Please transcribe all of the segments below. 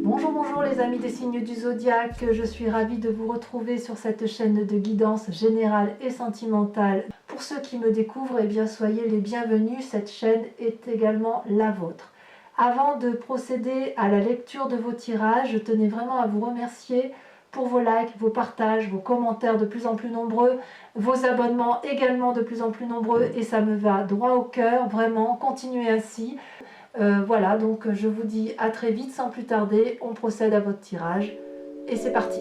Bonjour, bonjour les amis des signes du zodiaque, je suis ravie de vous retrouver sur cette chaîne de guidance générale et sentimentale. Pour ceux qui me découvrent, eh bien soyez les bienvenus, cette chaîne est également la vôtre. Avant de procéder à la lecture de vos tirages, je tenais vraiment à vous remercier pour vos likes, vos partages, vos commentaires de plus en plus nombreux, vos abonnements également de plus en plus nombreux et ça me va droit au cœur, vraiment, continuez ainsi. Voilà, donc je vous dis à très vite sans plus tarder, on procède à votre tirage et c'est parti.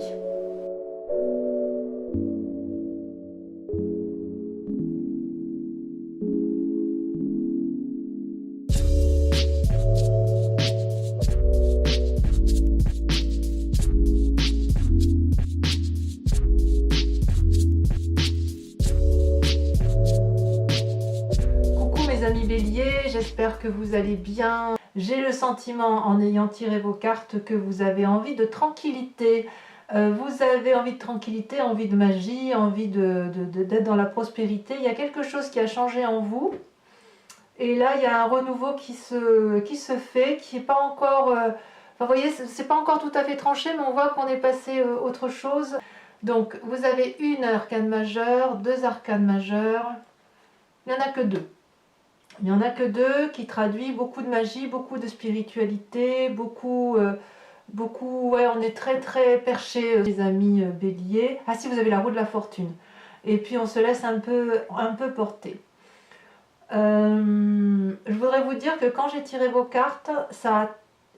Coucou mes amis béliers, j'espère que vous allez bien. J'ai le sentiment en ayant tiré vos cartes que vous avez envie de tranquillité. Vous avez envie de tranquillité, envie de magie, envie d'être dans la prospérité. Il y a quelque chose qui a changé en vous. Et là, il y a un renouveau qui se fait, qui n'est pas encore... enfin, vous voyez, c'est pas encore tout à fait tranché, mais on voit qu'on est passé autre chose. Donc, vous avez une arcane majeure, deux arcanes majeures. Il n'y en a que deux. Il n'y en a que deux qui traduit beaucoup de magie, beaucoup de spiritualité, beaucoup, ouais, on est très très perché, les amis béliers. Ah si, vous avez la roue de la fortune. Et puis on se laisse un peu porter. Je voudrais vous dire que quand j'ai tiré vos cartes, ça a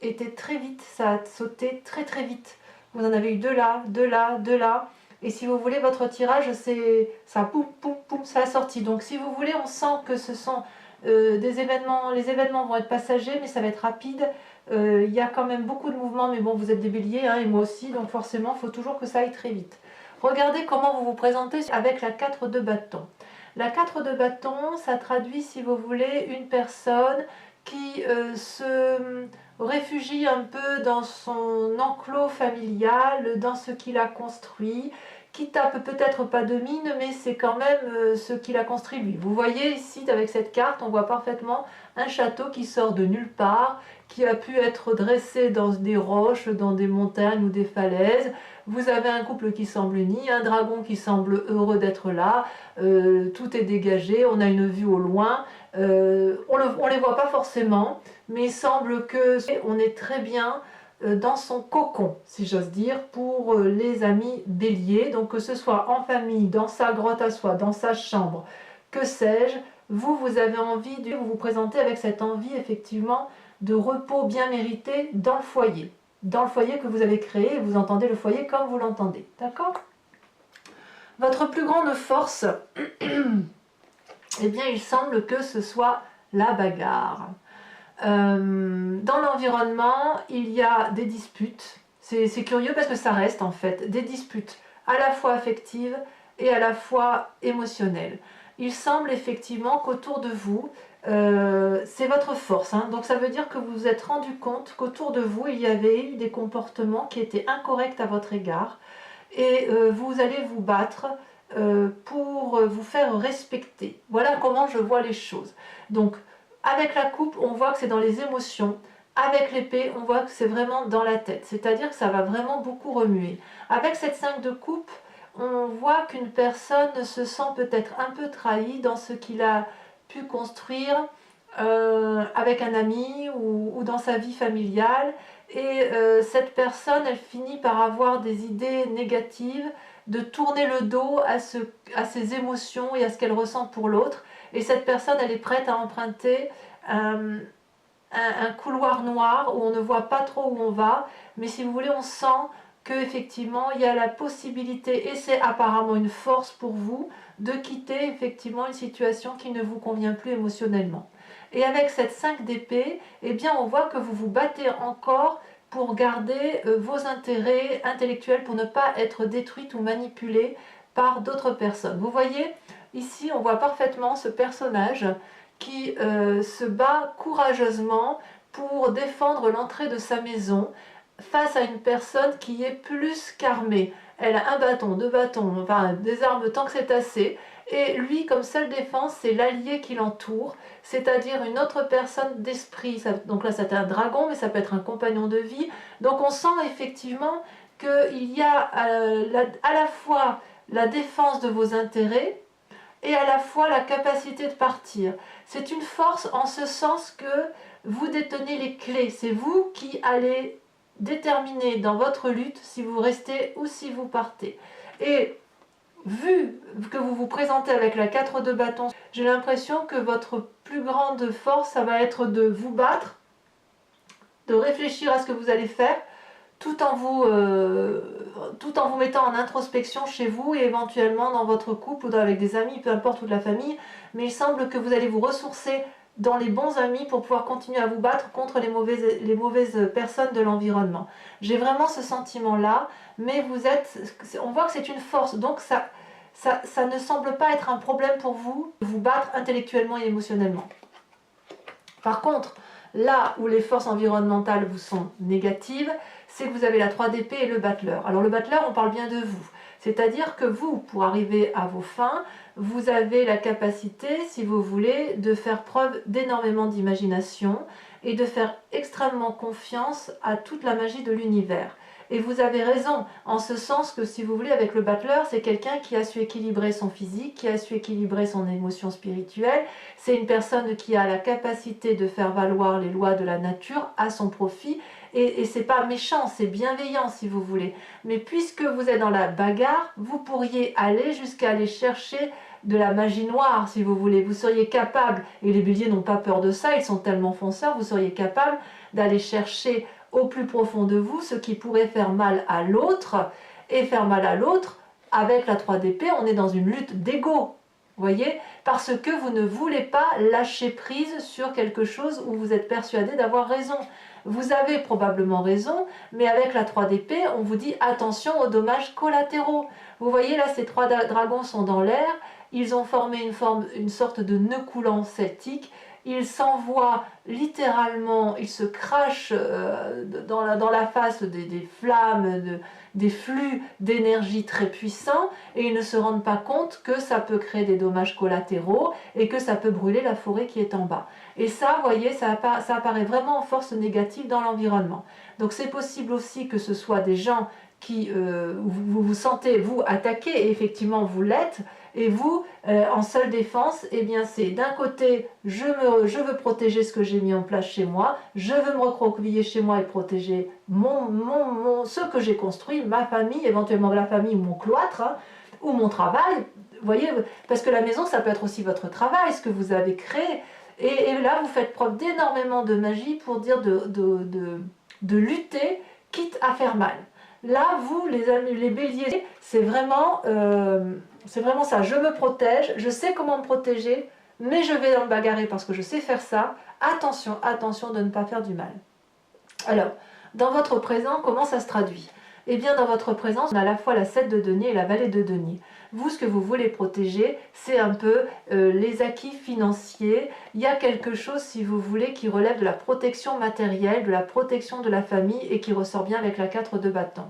été très vite, ça a sauté très très vite. Vous en avez eu deux là, deux là, deux là. Et si vous voulez, votre tirage, c'est ça, poum, poum, poum, ça a sorti. Donc si vous voulez, on sent que ce sont des événements, les événements vont être passagers, mais ça va être rapide. Il y a quand même beaucoup de mouvements, mais bon, vous êtes des béliers, hein, et moi aussi, donc forcément, il faut toujours que ça aille très vite. Regardez comment vous vous présentez avec la 4 de bâton. La 4 de bâton, ça traduit, si vous voulez, une personne qui se réfugie un peu dans son enclos familial, dans ce qu'il a construit, qui tape peut-être pas de mine, mais c'est quand même ce qu'il a construit lui. Vous voyez ici, avec cette carte, on voit parfaitement un château qui sort de nulle part, qui a pu être dressé dans des roches, dans des montagnes ou des falaises. Vous avez un couple qui semble uni, un dragon qui semble heureux d'être là, tout est dégagé, on a une vue au loin, on ne les voit pas forcément, mais il semble que on est très bien dans son cocon, si j'ose dire, pour les amis béliers, donc que ce soit en famille, dans sa grotte à soi, dans sa chambre, que sais-je, vous avez envie de vous présenter avec cette envie effectivement de repos bien mérité dans le foyer que vous avez créé, et vous entendez le foyer comme vous l'entendez, d'accord? Votre plus grande force, eh bien il semble que ce soit la bagarre. Dans l'environnement, il y a des disputes. C'est curieux parce que ça reste en fait des disputes à la fois affectives et à la fois émotionnelles. Il semble effectivement qu'autour de vous, c'est votre force, hein. Donc ça veut dire que vous vous êtes rendu compte qu'autour de vous, il y avait eu des comportements qui étaient incorrects à votre égard et vous allez vous battre pour vous faire respecter. Voilà comment je vois les choses. Donc avec la coupe, on voit que c'est dans les émotions. Avec l'épée, on voit que c'est vraiment dans la tête. C'est-à-dire que ça va vraiment beaucoup remuer. Avec cette 5 de coupe, on voit qu'une personne se sent peut-être un peu trahie dans ce qu'il a pu construire avec un ami ou dans sa vie familiale. Et cette personne, elle finit par avoir des idées négatives, de tourner le dos à ses émotions et à ce qu'elle ressent pour l'autre. Et cette personne, elle est prête à emprunter un couloir noir où on ne voit pas trop où on va, mais si vous voulez, on sent qu'effectivement, il y a la possibilité, et c'est apparemment une force pour vous, de quitter effectivement une situation qui ne vous convient plus émotionnellement. Et avec cette 5 d'épée, eh bien, on voit que vous vous battez encore pour garder vos intérêts intellectuels, pour ne pas être détruite ou manipulée par d'autres personnes. Vous voyez, ici, on voit parfaitement ce personnage qui se bat courageusement pour défendre l'entrée de sa maison face à une personne qui est plus qu'armée. Elle a un bâton, deux bâtons, enfin des armes tant que c'est assez. Et lui, comme seule défense, c'est l'allié qui l'entoure, c'est-à-dire une autre personne d'esprit. Donc là, c'est un dragon, mais ça peut être un compagnon de vie. Donc on sent effectivement qu'il y a à la fois la défense de vos intérêts et à la fois la capacité de partir. C'est une force en ce sens que vous détenez les clés. C'est vous qui allez déterminer dans votre lutte si vous restez ou si vous partez. Et vu que vous vous présentez avec la 4 de bâton, j'ai l'impression que votre plus grande force, ça va être de vous battre, de réfléchir à ce que vous allez faire, tout en vous mettant en introspection chez vous et éventuellement dans votre couple ou avec des amis, peu importe, ou de la famille. Mais il semble que vous allez vous ressourcer dans les bons amis pour pouvoir continuer à vous battre contre les mauvaises personnes de l'environnement. J'ai vraiment ce sentiment-là, mais on voit que c'est une force, donc ça ne semble pas être un problème pour vous de vous battre intellectuellement et émotionnellement. Par contre, là où les forces environnementales vous sont négatives, c'est que vous avez la 3 d'épée et le battleur. Alors le battleur, on parle bien de vous. C'est-à-dire que vous, pour arriver à vos fins, vous avez la capacité, si vous voulez, de faire preuve d'énormément d'imagination et de faire extrêmement confiance à toute la magie de l'univers. Et vous avez raison, en ce sens que, si vous voulez, avec le battleur, c'est quelqu'un qui a su équilibrer son physique, qui a su équilibrer son émotion spirituelle. C'est une personne qui a la capacité de faire valoir les lois de la nature à son profit. Et c'est pas méchant, c'est bienveillant, si vous voulez. Mais puisque vous êtes dans la bagarre, vous pourriez aller jusqu'à aller chercher de la magie noire, si vous voulez. Vous seriez capable, et les béliers n'ont pas peur de ça, ils sont tellement fonceurs, vous seriez capable d'aller chercher au plus profond de vous ce qui pourrait faire mal à l'autre, et faire mal à l'autre, avec la 3 d'épée, on est dans une lutte d'ego, voyez, parce que vous ne voulez pas lâcher prise sur quelque chose où vous êtes persuadé d'avoir raison. Vous avez probablement raison, mais avec la 3 d'épée, on vous dit attention aux dommages collatéraux. Vous voyez là, ces 3 dragons sont dans l'air, ils ont formé une sorte de nœud coulant celtique. Ils s'envoient littéralement, ils se crachent dans la face des flammes, des flux d'énergie très puissants, et ils ne se rendent pas compte que ça peut créer des dommages collatéraux et que ça peut brûler la forêt qui est en bas. Et ça, vous voyez, ça apparaît vraiment en force négative dans l'environnement. Donc c'est possible aussi que ce soit des gens qui vous vous sentez, vous, attaqué, et effectivement vous l'êtes, et vous, en seule défense, eh bien c'est d'un côté, je veux protéger ce que j'ai mis en place chez moi, je veux me recroqueviller chez moi et protéger ce que j'ai construit, ma famille, éventuellement la famille ou mon cloître, hein, ou mon travail. Vous voyez, parce que la maison, ça peut être aussi votre travail, ce que vous avez créé. Et là, vous faites preuve d'énormément de magie pour dire de lutter, quitte à faire mal. Là, vous, les béliers, c'est vraiment ça. Je me protège, je sais comment me protéger, mais je vais me bagarrer parce que je sais faire ça. Attention, attention de ne pas faire du mal. Alors, dans votre présent, comment ça se traduit? Eh bien, dans votre présent, on a à la fois la 7 de denier et la vallée de denier. Vous, ce que vous voulez protéger, c'est un peu les acquis financiers. Il y a quelque chose, si vous voulez, qui relève de la protection matérielle, de la protection de la famille, et qui ressort bien avec la 4 de bâton.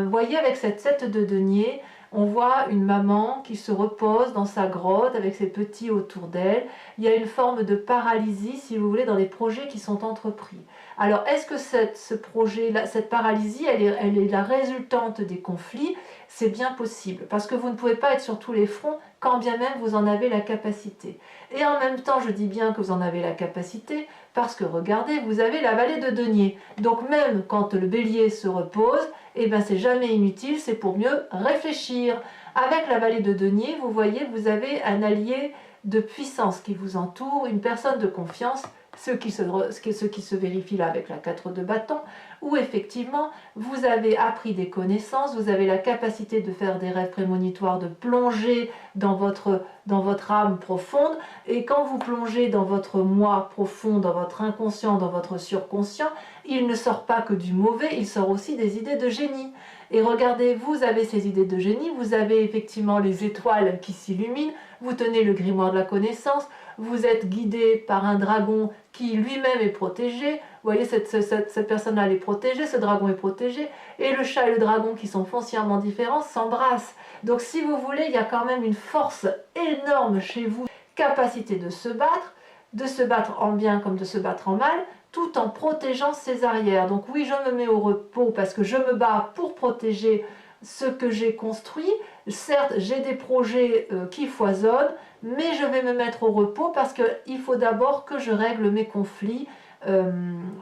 Voyez, avec cette 7 de denier, on voit une maman qui se repose dans sa grotte avec ses petits autour d'elle. Il y a une forme de paralysie, si vous voulez, dans les projets qui sont entrepris. Alors, est-ce que cette paralysie, elle est la résultante des conflits? C'est bien possible, parce que vous ne pouvez pas être sur tous les fronts, quand bien même vous en avez la capacité. Et en même temps, je dis bien que vous en avez la capacité, parce que regardez, vous avez la vallée de denier. Donc même quand le bélier se repose, eh bien c'est jamais inutile, c'est pour mieux réfléchir. Avec la vallée de denier, vous voyez, vous avez un allié de puissance qui vous entoure, une personne de confiance, ce qui se vérifie là avec la 4 de bâton, où effectivement vous avez appris des connaissances, vous avez la capacité de faire des rêves prémonitoires, de plonger dans votre âme profonde, et quand vous plongez dans votre moi profond, dans votre inconscient, dans votre surconscient, il ne sort pas que du mauvais, il sort aussi des idées de génie. Et regardez, vous avez ces idées de génie, vous avez effectivement les étoiles qui s'illuminent, vous tenez le grimoire de la connaissance, vous êtes guidé par un dragon qui lui-même est protégé. Vous voyez, cette personne-là, elle est protégée, ce dragon est protégé, et le chat et le dragon, qui sont foncièrement différents, s'embrassent. Donc si vous voulez, il y a quand même une force énorme chez vous, capacité de se battre en bien comme de se battre en mal, tout en protégeant ses arrières. Donc oui, je me mets au repos parce que je me bats pour protéger ce que j'ai construit. Certes, j'ai des projets qui foisonnent, mais je vais me mettre au repos parce qu'il faut d'abord que je règle mes conflits,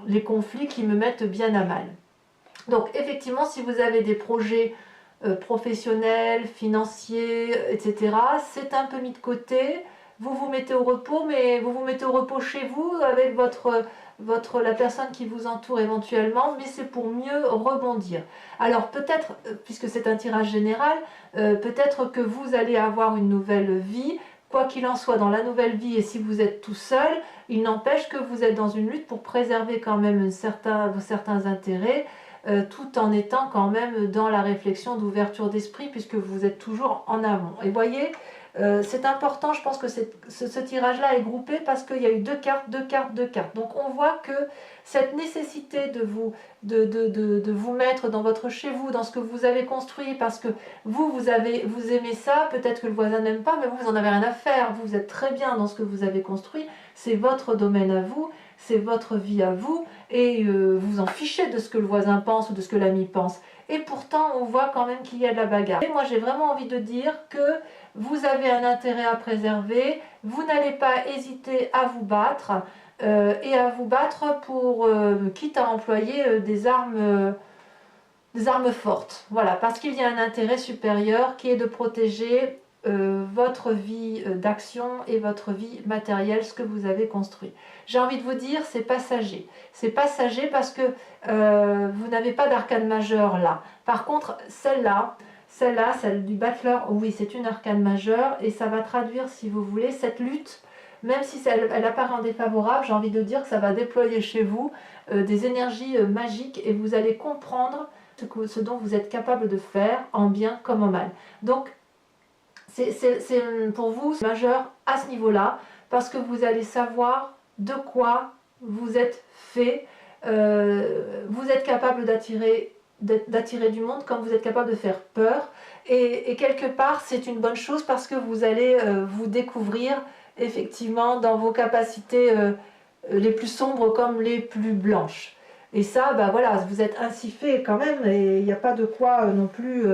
les conflits qui me mettent bien à mal. Donc effectivement, si vous avez des projets professionnels, financiers, etc., c'est un peu mis de côté. Vous vous mettez au repos, mais vous vous mettez au repos chez vous avec la personne qui vous entoure éventuellement, mais c'est pour mieux rebondir. Alors peut-être, puisque c'est un tirage général, peut-être que vous allez avoir une nouvelle vie. Quoi qu'il en soit, dans la nouvelle vie, et si vous êtes tout seul, il n'empêche que vous êtes dans une lutte pour préserver quand même certains intérêts, tout en étant quand même dans la réflexion d'ouverture d'esprit, puisque vous êtes toujours en amont. Et voyez, c'est important, je pense que ce tirage-là est groupé parce qu'il y a eu deux cartes. Donc on voit que cette nécessité de vous mettre dans votre chez vous, dans ce que vous avez construit, parce que vous aimez ça, peut-être que le voisin n'aime pas, mais vous en avez rien à faire, vous êtes très bien dans ce que vous avez construit, c'est votre domaine à vous, c'est votre vie à vous, et vous en fichez de ce que le voisin pense ou de ce que l'ami pense. Et pourtant, on voit quand même qu'il y a de la bagarre. Et moi, j'ai vraiment envie de dire que vous avez un intérêt à préserver, vous n'allez pas hésiter à vous battre, et à vous battre pour, quitte à employer des armes fortes. Voilà, parce qu'il y a un intérêt supérieur qui est de protéger votre vie d'action et votre vie matérielle, ce que vous avez construit. J'ai envie de vous dire, c'est passager. C'est passager parce que vous n'avez pas d'arcane majeure là. Par contre, celle du battleur, oui, c'est une arcane majeure et ça va traduire, si vous voulez, cette lutte. Même si elle apparaît en défavorable, j'ai envie de dire que ça va déployer chez vous des énergies magiques et vous allez comprendre ce dont vous êtes capable de faire en bien comme en mal. Donc, c'est pour vous majeur à ce niveau-là, parce que vous allez savoir de quoi vous êtes fait. Vous êtes capable d'attirer du monde comme vous êtes capable de faire peur. Et quelque part, c'est une bonne chose parce que vous allez vous découvrir effectivement dans vos capacités les plus sombres comme les plus blanches. Et ça, bah voilà, vous êtes ainsi fait quand même, et il n'y a pas de quoi non plus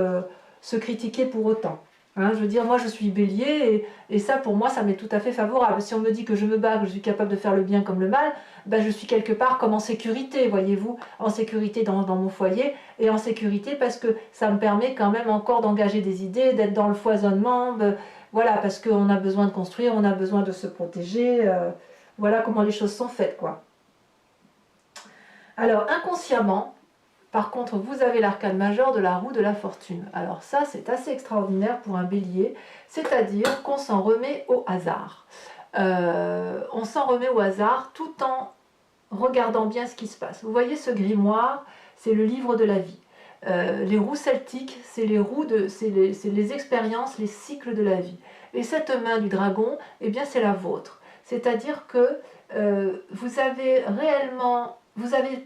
se critiquer pour autant. Hein, je veux dire, moi je suis bélier, et ça pour moi ça m'est tout à fait favorable. Si on me dit que je me bats, que je suis capable de faire le bien comme le mal, ben, je suis quelque part comme en sécurité, voyez-vous, en sécurité dans mon foyer, et en sécurité parce que ça me permet quand même encore d'engager des idées, d'être dans le foisonnement, voilà, parce qu'on a besoin de construire, on a besoin de se protéger, voilà comment les choses sont faites, quoi. Alors, inconsciemment, par contre, vous avez l'arcane majeur de la roue de la fortune. Alors ça, c'est assez extraordinaire pour un bélier, c'est-à-dire qu'on s'en remet au hasard. On s'en remet au hasard tout en regardant bien ce qui se passe. Vous voyez ce grimoire, c'est le livre de la vie. Les roues celtiques, c'est les expériences, les cycles de la vie. Et cette main du dragon, eh bien c'est la vôtre. C'est-à-dire que vous avez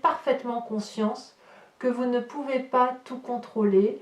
parfaitement conscience que vous ne pouvez pas tout contrôler,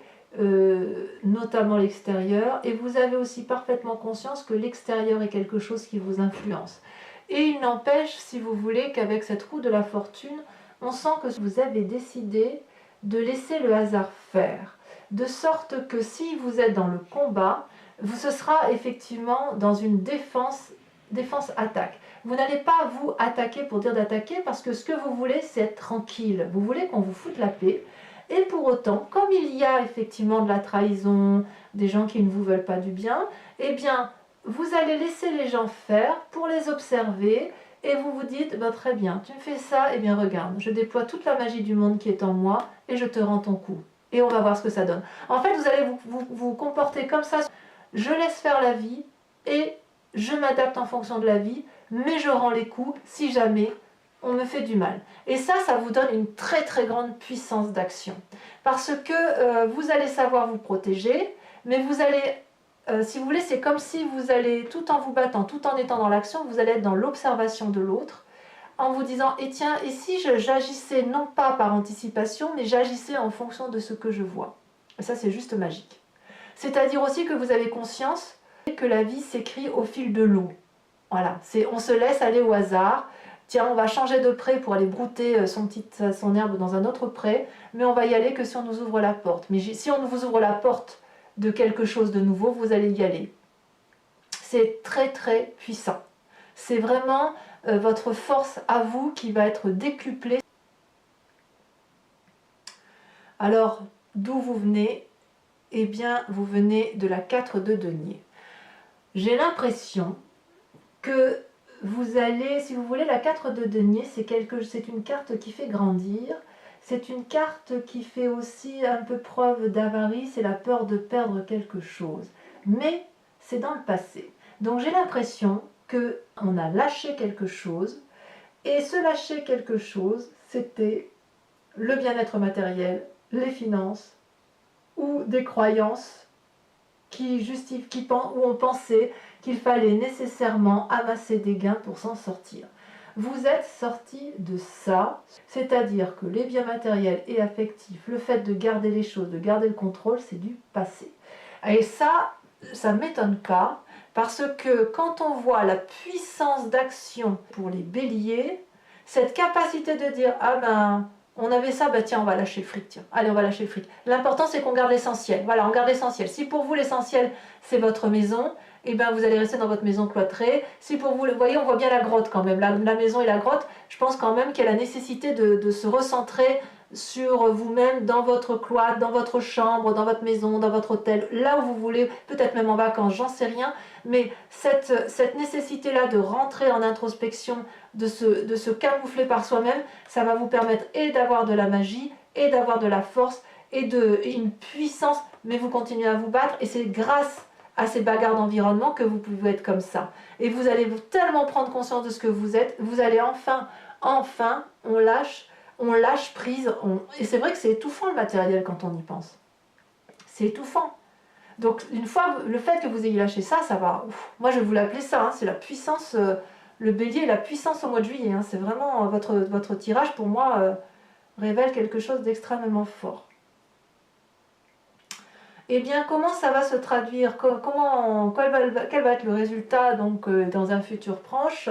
notamment l'extérieur, et vous avez aussi parfaitement conscience que l'extérieur est quelque chose qui vous influence. Et il n'empêche, si vous voulez, qu'avec cette roue de la fortune, on sent que vous avez décidé de laisser le hasard faire, de sorte que si vous êtes dans le combat, ce sera effectivement dans une défense-attaque. Vous n'allez pas vous attaquer pour dire d'attaquer, parce que ce que vous voulez, c'est être tranquille. Vous voulez qu'on vous foute la paix. Et pour autant, comme il y a effectivement de la trahison, des gens qui ne vous veulent pas du bien, eh bien, vous allez laisser les gens faire pour les observer, et vous vous dites, bah, très bien, tu me fais ça, eh bien regarde, je déploie toute la magie du monde qui est en moi, et je te rends ton coup. Et on va voir ce que ça donne. En fait, vous allez vous comporter comme ça. Je laisse faire la vie, et je m'adapte en fonction de la vie, mais je rends les coups si jamais on me fait du mal. Et ça vous donne une très très grande puissance d'action. Parce que vous allez savoir vous protéger, mais vous allez si vous voulez, c'est comme si vous allez, tout en vous battant, tout en étant dans l'action, vous allez être dans l'observation de l'autre, en vous disant, et tiens, et si j'agissais non pas par anticipation, mais j'agissais en fonction de ce que je vois. Et ça, c'est juste magique. C'est-à-dire aussi que vous avez conscience que la vie s'écrit au fil de l'eau. Voilà, on se laisse aller au hasard. Tiens, on va changer de pré pour aller brouter son herbe dans un autre pré, mais on va y aller que si on nous ouvre la porte. Mais si on vous ouvre la porte de quelque chose de nouveau, vous allez y aller. C'est très très puissant. C'est vraiment votre force à vous qui va être décuplée. Alors, d'où vous venez? Eh bien, vous venez de la 4 de denier. J'ai l'impression que vous allez, si vous voulez, la 4 de denier, c'est une carte qui fait grandir. C'est une carte qui fait aussi un peu preuve d'avarie, c'est la peur de perdre quelque chose. Mais c'est dans le passé. Donc j'ai l'impression qu'on a lâché quelque chose, et ce lâcher quelque chose, c'était le bien-être matériel, les finances, ou des croyances où on pensait qu'il fallait nécessairement amasser des gains pour s'en sortir. Vous êtes sorti de ça, c'est-à-dire que les biens matériels et affectifs, le fait de garder les choses, de garder le contrôle, c'est du passé. Et ça ne m'étonne pas, parce que quand on voit la puissance d'action pour les béliers, cette capacité de dire « Ah ben, on avait ça, bah tiens, on va lâcher le fric, tiens. Allez, on va lâcher le fric. » L'important, c'est qu'on garde l'essentiel. Voilà, on garde l'essentiel. Si pour vous, l'essentiel, c'est votre maison, et bien vous allez rester dans votre maison cloîtrée. Si pour vous, vous voyez, on voit bien la grotte quand même, la maison et la grotte, je pense quand même qu'il y a la nécessité de se recentrer sur vous-même, dans votre cloître, dans votre chambre, dans votre maison, dans votre hôtel, là où vous voulez, peut-être même en vacances, j'en sais rien, mais cette nécessité-là de rentrer en introspection, de se camoufler par soi-même, ça va vous permettre et d'avoir de la magie, et d'avoir de la force, et une puissance, mais vous continuez à vous battre, et c'est grâce à ces bagarres d'environnement que vous pouvez être comme ça. Et vous allez tellement prendre conscience de ce que vous êtes, vous allez enfin, on lâche prise. Et c'est vrai que c'est étouffant le matériel quand on y pense. C'est étouffant. Donc une fois, le fait que vous ayez lâché ça, ça va. Ouf, moi je vais vous l'appeler ça, hein, c'est la puissance, le bélier, la puissance au mois de juillet. Hein, c'est vraiment votre tirage pour moi révèle quelque chose d'extrêmement fort. Eh bien, comment ça va se traduire? Quel va être le résultat donc, dans un futur proche?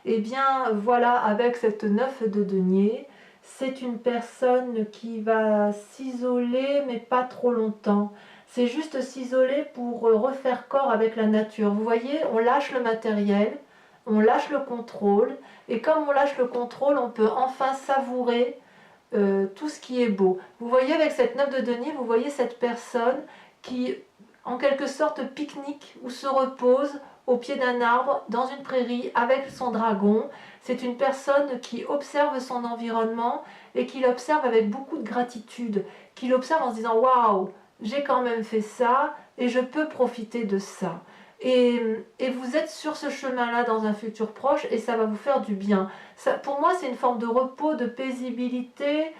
Eh bien, voilà, avec cette 9 de denier, c'est une personne qui va s'isoler, mais pas trop longtemps. C'est juste s'isoler pour refaire corps avec la nature. Vous voyez, on lâche le matériel, on lâche le contrôle, et comme on lâche le contrôle, on peut enfin savourer tout ce qui est beau. Vous voyez avec cette 9 de denier, vous voyez cette personne qui en quelque sorte pique-nique ou se repose au pied d'un arbre dans une prairie avec son dragon. C'est une personne qui observe son environnement et qui l'observe avec beaucoup de gratitude, qui l'observe en se disant waouh, j'ai quand même fait ça et je peux profiter de ça. Et vous êtes sur ce chemin-là dans un futur proche et ça va vous faire du bien. Ça, pour moi, c'est une forme de repos, de paisibilité,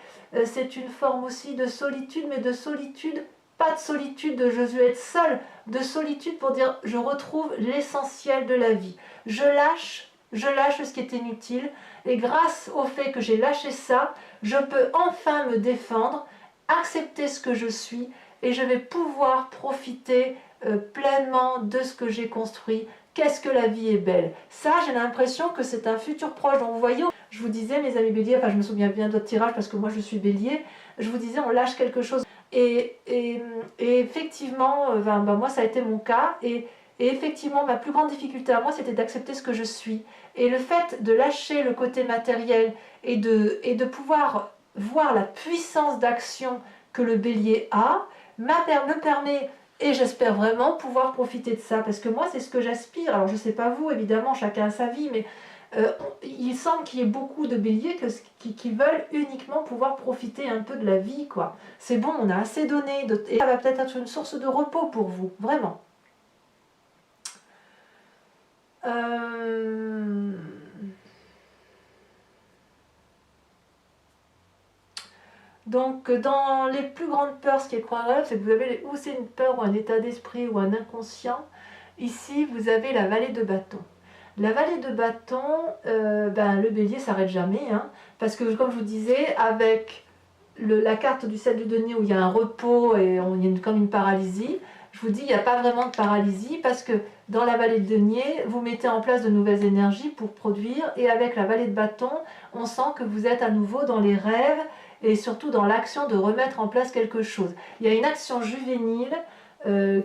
c'est une forme aussi de solitude, mais de solitude, pas de solitude de je veux être seul, de solitude pour dire je retrouve l'essentiel de la vie. Je lâche ce qui est inutile et grâce au fait que j'ai lâché ça, je peux enfin me défendre, accepter ce que je suis et je vais pouvoir profiter pleinement de ce que j'ai construit. Qu'est-ce que la vie est belle. Ça, j'ai l'impression que c'est un futur proche. Donc vous voyez, je vous disais, mes amis béliers, enfin je me souviens bien de votre tirage parce que moi je suis bélier, je vous disais, on lâche quelque chose. Et effectivement, moi ça a été mon cas. Et effectivement, ma plus grande difficulté à moi, c'était d'accepter ce que je suis. Et le fait de lâcher le côté matériel et de pouvoir voir la puissance d'action que le bélier a, me permet, et j'espère vraiment pouvoir profiter de ça, parce que moi c'est ce que j'aspire. Alors je ne sais pas vous, évidemment, chacun a sa vie, mais il semble qu'il y ait beaucoup de béliers qui veulent uniquement pouvoir profiter un peu de la vie, quoi. C'est bon, on a assez donné, et ça va peut-être être une source de repos pour vous, vraiment. Donc dans les plus grandes peurs, ce qui est croyable, c'est que vous avez ou c'est une peur ou un état d'esprit ou un inconscient. Ici, vous avez la vallée de bâton. La vallée de bâton, le bélier s'arrête jamais, hein, parce que comme je vous disais, avec la carte du 7 du denier où il y a un repos et il y a comme une paralysie, je vous dis, il n'y a pas vraiment de paralysie parce que dans la vallée de denier, vous mettez en place de nouvelles énergies pour produire, et avec la vallée de bâton, on sent que vous êtes à nouveau dans les rêves et surtout dans l'action de remettre en place quelque chose. Il y a une action juvénile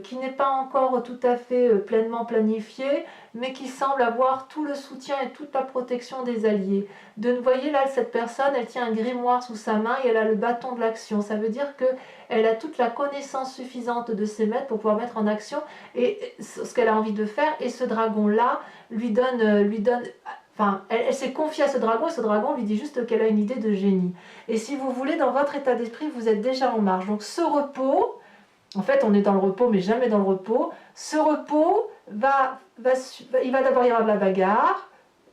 qui n'est pas encore tout à fait pleinement planifiée, mais qui semble avoir tout le soutien et toute la protection des alliés. Vous voyez là, cette personne, elle tient un grimoire sous sa main et elle a le bâton de l'action. Ça veut dire qu'elle a toute la connaissance suffisante de ses maîtres pour pouvoir mettre en action et ce qu'elle a envie de faire. Et ce dragon-là lui donne enfin, elle s'est confiée à ce dragon et ce dragon lui dit juste qu'elle a une idée de génie. Et si vous voulez, dans votre état d'esprit, vous êtes déjà en marche. Donc ce repos, en fait, on est dans le repos, mais jamais dans le repos. Ce repos, il va d'abord y avoir de la bagarre,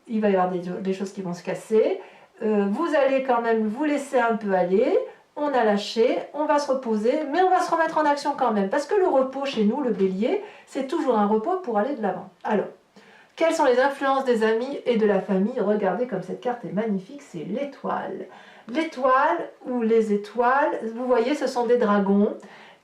il va y avoir des choses qui vont se casser. Vous allez quand même vous laisser un peu aller. On a lâché, on va se reposer, mais on va se remettre en action quand même. Parce que le repos chez nous, le bélier, c'est toujours un repos pour aller de l'avant. Alors, quelles sont les influences des amis et de la famille? Regardez comme cette carte est magnifique, c'est l'étoile. L'étoile ou les étoiles, vous voyez, ce sont des dragons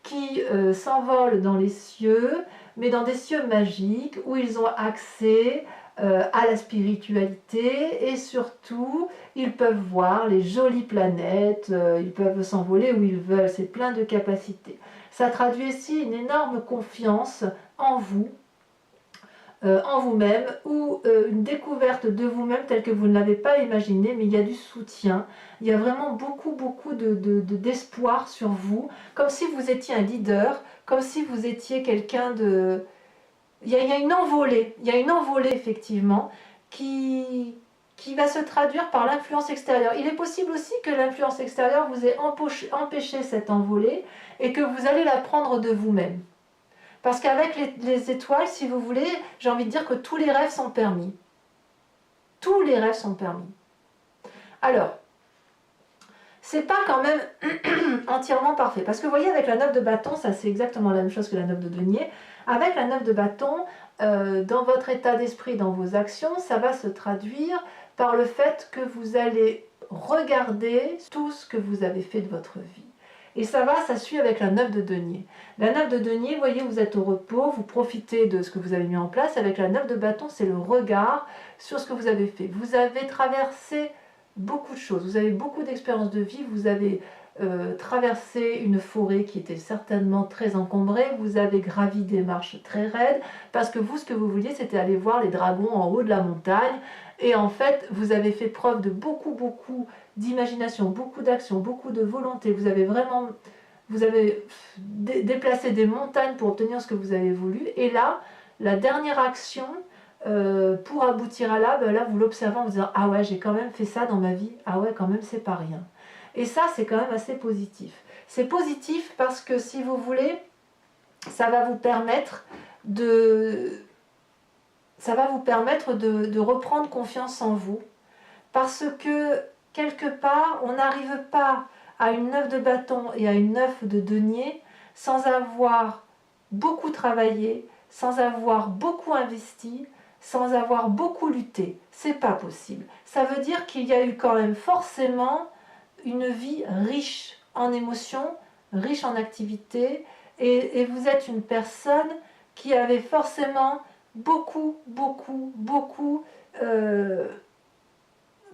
qui s'envolent dans les cieux, mais dans des cieux magiques où ils ont accès à la spiritualité et surtout ils peuvent voir les jolies planètes, ils peuvent s'envoler où ils veulent, c'est plein de capacités. Ça traduit aussi une énorme confiance en vous, en vous-même, ou une découverte de vous-même telle que vous ne l'avez pas imaginé, mais il y a du soutien, il y a vraiment beaucoup d'espoir sur vous, comme si vous étiez un leader, comme si vous étiez quelqu'un de... Il y a une envolée effectivement, qui va se traduire par l'influence extérieure. Il est possible aussi que l'influence extérieure vous ait empêché cette envolée et que vous allez la prendre de vous-même. Parce qu'avec les étoiles, si vous voulez, j'ai envie de dire que tous les rêves sont permis. Tous les rêves sont permis. Alors, c'est pas quand même entièrement parfait. Parce que vous voyez, avec la 9 de bâton, ça c'est exactement la même chose que la 9 de denier. Avec la 9 de bâton, dans votre état d'esprit, dans vos actions, ça va se traduire par le fait que vous allez regarder tout ce que vous avez fait de votre vie. Et ça suit avec la 9 de denier. La 9 de denier, vous voyez, vous êtes au repos, vous profitez de ce que vous avez mis en place. Avec la 9 de bâton, c'est le regard sur ce que vous avez fait. Vous avez traversé beaucoup de choses, vous avez beaucoup d'expériences de vie, vous avez traversé une forêt qui était certainement très encombrée, vous avez gravi des marches très raides, parce que vous, ce que vous vouliez, c'était aller voir les dragons en haut de la montagne, et en fait, vous avez fait preuve de beaucoup d'imagination, beaucoup d'action, beaucoup de volonté, vous avez déplacé des montagnes pour obtenir ce que vous avez voulu, et là, la dernière action, pour aboutir à là, là vous l'observez en vous disant « Ah ouais, j'ai quand même fait ça dans ma vie, ah ouais, quand même, c'est pas rien ». Et ça, c'est quand même assez positif. C'est positif parce que, si vous voulez, ça va vous permettre de reprendre confiance en vous. Parce que, quelque part, on n'arrive pas à une 9 de bâton et à une 9 de denier sans avoir beaucoup travaillé, sans avoir beaucoup investi, sans avoir beaucoup lutté. C'est pas possible. Ça veut dire qu'il y a eu quand même forcément une vie riche en émotions, riche en activités, et vous êtes une personne qui avait forcément beaucoup,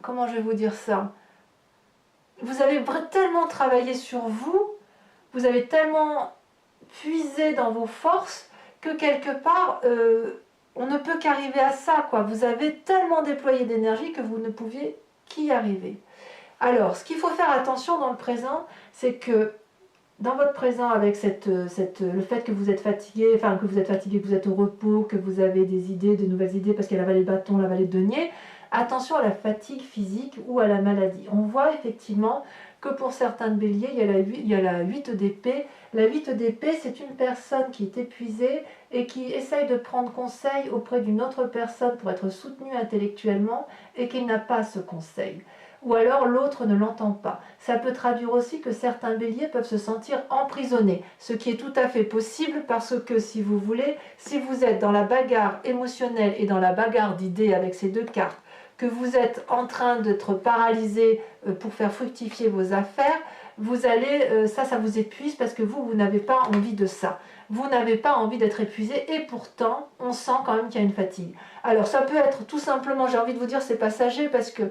comment je vais vous dire ça, vous avez tellement travaillé sur vous, vous avez tellement puisé dans vos forces, que quelque part, on ne peut qu'arriver à ça, quoi. Vous avez tellement déployé d'énergie que vous ne pouviez qu'y arriver. Alors, ce qu'il faut faire attention dans le présent, c'est que dans votre présent, avec le fait que vous êtes fatigué, que vous êtes au repos, que vous avez des idées, de nouvelles idées, parce qu'il y a la vallée de bâton, la vallée de denier, attention à la fatigue physique ou à la maladie. On voit effectivement que pour certains de béliers, il y a la 8 d'épée. La 8 d'épée, c'est une personne qui est épuisée et qui essaye de prendre conseil auprès d'une autre personne pour être soutenue intellectuellement et qui n'a pas ce conseil. ou alors l'autre ne l'entend pas. Ça peut traduire aussi que certains béliers peuvent se sentir emprisonnés, ce qui est tout à fait possible parce que si vous voulez, si vous êtes dans la bagarre émotionnelle et dans la bagarre d'idées avec ces deux cartes, que vous êtes en train d'être paralysé pour faire fructifier vos affaires, vous allez, ça vous épuise parce que vous n'avez pas envie de ça. Vous n'avez pas envie d'être épuisé et pourtant, on sent quand même qu'il y a une fatigue. Alors ça peut être tout simplement, j'ai envie de vous dire, c'est passager parce que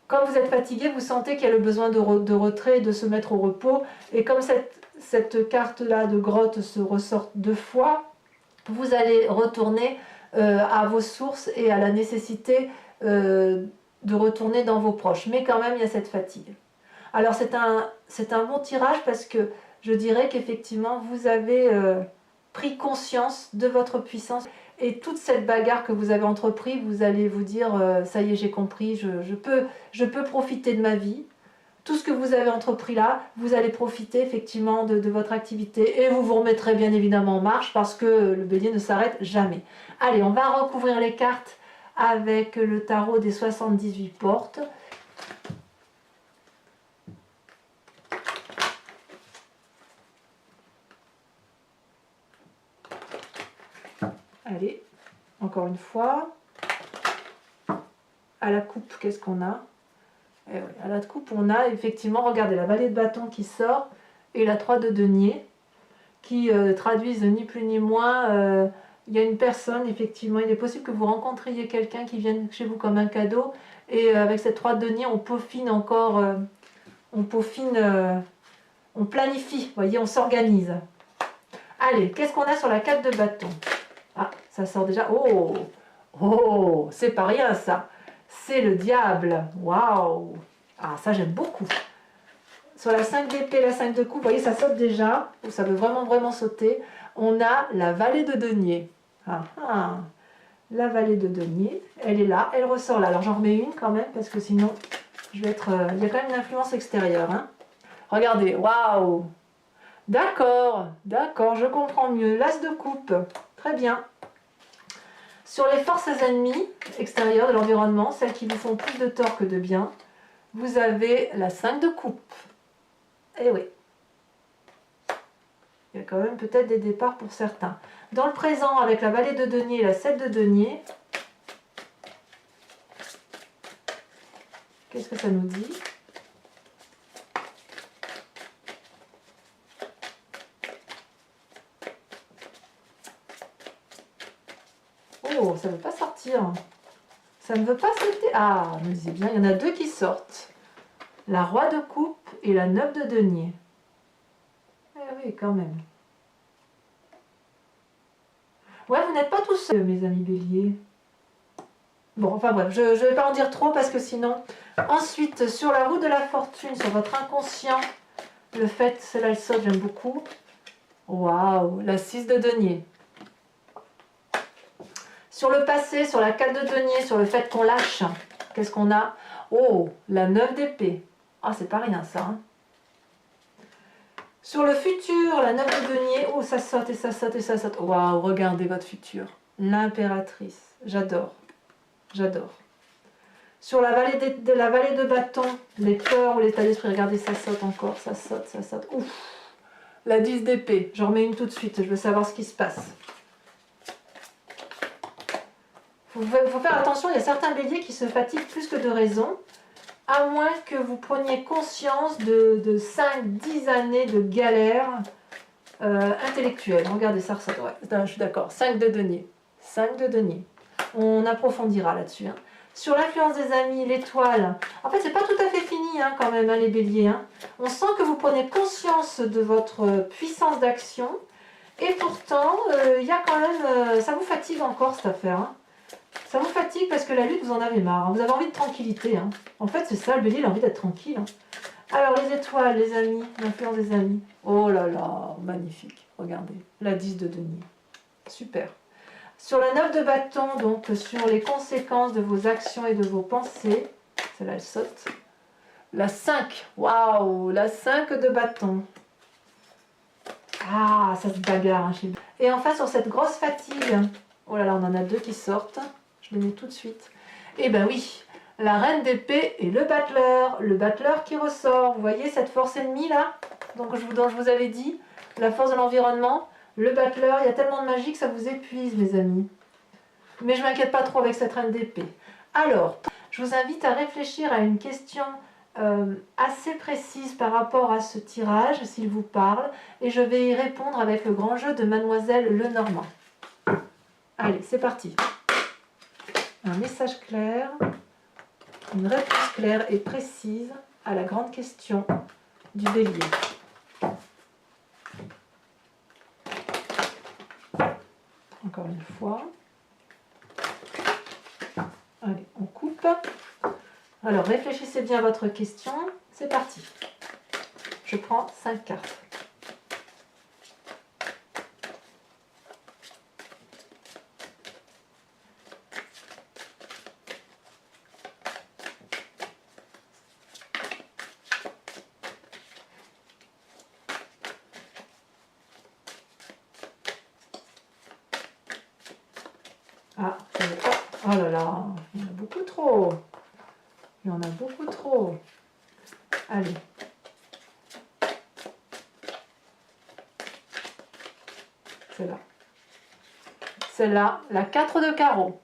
quand vous êtes fatigué, vous sentez qu'il y a le besoin de retrait, de se mettre au repos. Et comme cette carte-là de grotte se ressort deux fois, vous allez retourner à vos sources et à la nécessité de retourner dans vos proches. Mais quand même, il y a cette fatigue. Alors c'est un bon tirage parce que je dirais qu'effectivement, vous avez pris conscience de votre puissance. Et toute cette bagarre que vous avez entreprise, vous allez vous dire, ça y est, j'ai compris, je peux profiter de ma vie. Tout ce que vous avez entrepris là, vous allez profiter effectivement de votre activité et vous vous remettrez bien évidemment en marche parce que le bélier ne s'arrête jamais. Allez, on va recouvrir les cartes avec le tarot des 78 portes. Allez, encore une fois. À la coupe, qu'est-ce qu'on a? Et oui, à la coupe, on a effectivement, regardez, la vallée de bâton qui sort et la 3 de denier qui traduisent ni plus ni moins. Il y a une personne, effectivement, il est possible que vous rencontriez quelqu'un qui vienne chez vous comme un cadeau et avec cette 3 de denier, on peaufine encore, on planifie, vous voyez, on s'organise. Allez, qu'est-ce qu'on a sur la 4 de bâton? Ah, ça sort déjà. Oh, oh, c'est pas rien ça. C'est le diable. Waouh. Ah, ça j'aime beaucoup. Sur la 5 d'épée, la 5 de coupe, vous voyez, ça saute déjà. Ça veut vraiment sauter. On a la vallée de denier. Ah, ah. La vallée de denier, elle est là, elle ressort là. Alors j'en remets une quand même, parce que sinon, je vais être... il y a quand même une influence extérieure. Hein. Regardez, waouh. D'accord, je comprends mieux. L'as de coupe, très bien. Sur les forces ennemies extérieures de l'environnement, celles qui vous font plus de tort que de bien, vous avez la 5 de coupe. Eh oui. Il y a quand même peut-être des départs pour certains. Dans le présent, avec la vallée de denier et la 7 de denier, qu'est-ce que ça nous dit ? Oh, ça ne veut pas sortir. Ça ne veut pas sauter. Ah, me disait bien, il y en a deux qui sortent. La roi de coupe et la 9 de denier. Eh oui, quand même. Ouais, vous n'êtes pas tous seuls, mes amis béliers. Bon, enfin bref, je ne vais pas en dire trop parce que sinon... Ensuite, sur la roue de la fortune, sur votre inconscient, le fait, celle-là, elle saute, j'aime beaucoup. Waouh, la 6 de denier. Sur le passé, sur la 4 de denier, sur le fait qu'on lâche, qu'est-ce qu'on a? Oh, la 9 d'épée. Ah, c'est pas rien ça. Hein. Sur le futur, la 9 de denier. Oh, ça saute et ça saute et ça saute. Waouh, regardez votre futur. L'impératrice. J'adore. J'adore. Sur la vallée de bâton, les peurs ou l'état d'esprit, regardez, ça saute encore. Ça saute, ça saute. Ouf. La 10 d'épée. J'en remets une tout de suite. Je veux savoir ce qui se passe. Il faut faire attention, il y a certains béliers qui se fatiguent plus que de raison, à moins que vous preniez conscience de 5-10 années de galère intellectuelle. Regardez, ça ressort. Ouais, je suis d'accord. 5 de denier. 5 de denier. On approfondira là-dessus. Hein. Sur l'influence des amis, l'étoile. En fait, c'est pas tout à fait fini hein, quand même, hein, les béliers. Hein. On sent que vous prenez conscience de votre puissance d'action. Et pourtant, il y a quand même... ça vous fatigue encore cette affaire. Hein. Ça vous fatigue parce que la lutte, vous en avez marre. Hein. Vous avez envie de tranquillité. Hein. En fait, c'est ça, le bélier, il a envie d'être tranquille. Hein. Alors, les étoiles, les amis, l'influence des amis. Oh là là, magnifique. Regardez, la 10 de denier. Super. Sur la 9 de bâton, donc sur les conséquences de vos actions et de vos pensées. Celle-là, elle saute. La 5. Waouh, la 5 de bâton. Ah, ça se bagarre. Hein, et enfin, sur cette grosse fatigue. Oh là là, on en a deux qui sortent. Je les mets tout de suite. Eh ben oui, la reine d'épée et le battleur qui ressort. Vous voyez cette force ennemie là, dont je vous avais dit, la force de l'environnement. Le battleur, il y a tellement de magie que ça vous épuise, mes amis. Mais je ne m'inquiète pas trop avec cette reine d'épée. Alors, je vous invite à réfléchir à une question assez précise par rapport à ce tirage, s'il vous parle, et je vais y répondre avec le grand jeu de Mademoiselle Lenormand. Allez, c'est parti. Un message clair, une réponse claire et précise à la grande question du bélier. Encore une fois. Allez, on coupe. Alors, réfléchissez bien à votre question. C'est parti. Je prends 5 cartes. Ah, oh là là, il y en a beaucoup trop. Il y en a beaucoup trop. Allez. Celle-là. Celle-là, la 4 de carreau.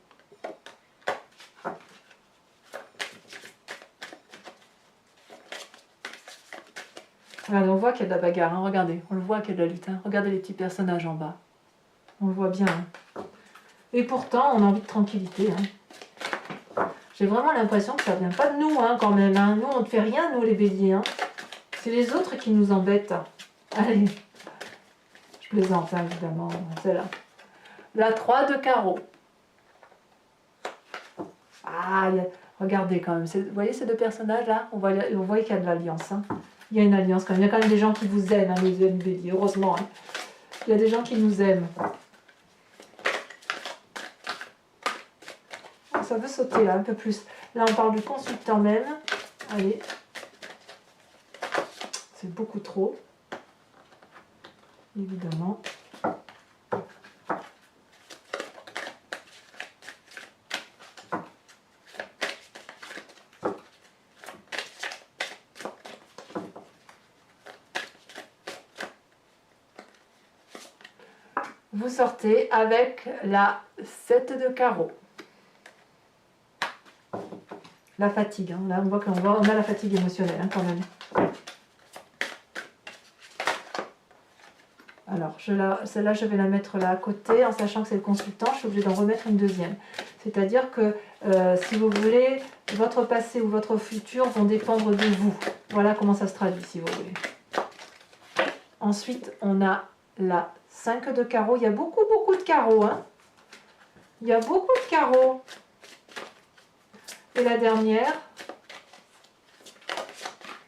Regardez, on voit qu'il y a de la bagarre, hein. Regardez, on le voit qu'il y a de la lutte. Hein. Regardez les petits personnages en bas. On le voit bien. Hein. Et pourtant, on a envie de tranquillité. Hein. J'ai vraiment l'impression que ça vient pas de nous, hein, quand même. Hein. Nous, on ne fait rien, nous, les béliers. Hein. C'est les autres qui nous embêtent. Allez. Je plaisante, hein, évidemment. Celle-là. La 3 de carreau. Ah, regardez quand même. Vous voyez ces deux personnages-là? On voit qu'il y a de l'alliance. Hein. Il y a une alliance quand même. Il y a quand même des gens qui vous aiment, hein, les amis béliers. Heureusement. Hein. Il y a des gens qui nous aiment. Ça veut sauter là un peu plus. Là on parle du consultant même. Allez. C'est beaucoup trop. Évidemment. Vous sortez avec la 7 de carreau. La fatigue, hein. Là on voit qu'on a la fatigue émotionnelle, hein, quand même. Alors, celle-là, je vais la mettre là à côté, en sachant que c'est le consultant, je suis obligée d'en remettre une deuxième. C'est-à-dire que, si vous voulez, votre passé ou votre futur vont dépendre de vous. Voilà comment ça se traduit, si vous voulez. Ensuite, on a la 5 de carreau. Il y a beaucoup de carreaux, hein. Il y a beaucoup de carreaux. Et la dernière,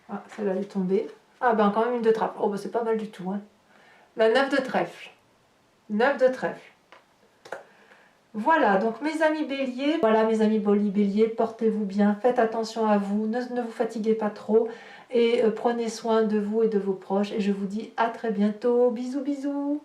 ah, celle-là elle est tombée. Ah ben quand même une de trappe. Oh ben c'est pas mal du tout. Hein. La 9 de trèfle. 9 de trèfle. Voilà, donc mes amis béliers, voilà mes amis béliers, portez-vous bien, faites attention à vous, ne vous fatiguez pas trop et prenez soin de vous et de vos proches. Et je vous dis à très bientôt. Bisous, bisous.